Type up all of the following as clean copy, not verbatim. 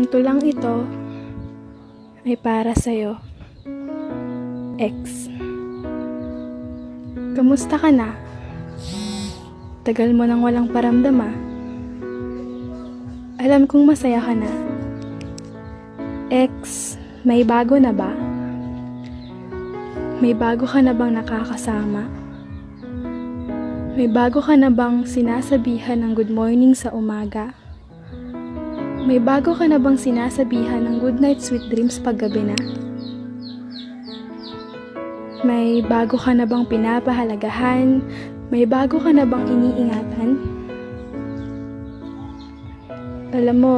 Ang tulang ito ay para sa'yo, ex. Kamusta ka na? Tagal mo nang walang paramdam ah. Alam kong masaya ka na. Ex, may bago na ba? May bago ka na bang nakakasama? May bago ka na bang sinasabihan ng good morning sa umaga? May bago ka na bang sinasabihan ng good night sweet dreams paggabi na? May bago ka na bang pinapahalagahan? May bago ka na bang iniingatan? Alam mo,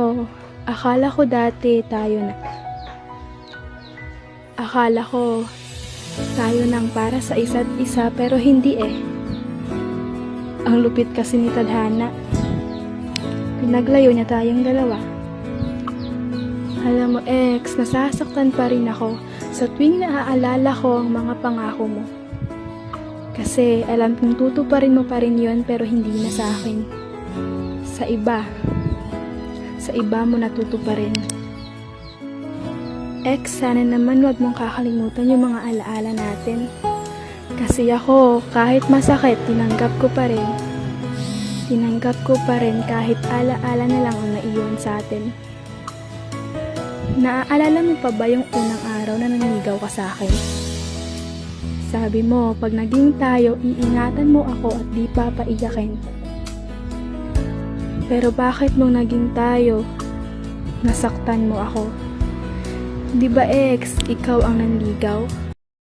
akala ko dati tayo na. Akala ko tayo nang para sa isa't isa pero hindi eh. Ang lupit kasi ni Tadhana. Pinaglayo niya tayong dalawa. Alam mo ex, nasasaktan pa rin ako sa tuwing naaalala ko ang mga pangako mo. Kasi alam kong tutuparin mo pa rin yun pero hindi na sa akin. Sa iba. Sa iba mo natutuparin. Ex, sana naman wag mong kakalimutan yung mga alaala natin. Kasi ako, kahit masakit, tinanggap ko pa rin. Tinanggap ko pa rin kahit alaala na lang ang naiyon sa atin. Naaalala mo pa ba yung unang araw na nanligaw ka sa akin? Sabi mo, pag naging tayo, iingatan mo ako at di papaiyakin. Pero bakit nung naging tayo, nasaktan mo ako? Di ba ex, ikaw ang nanligaw?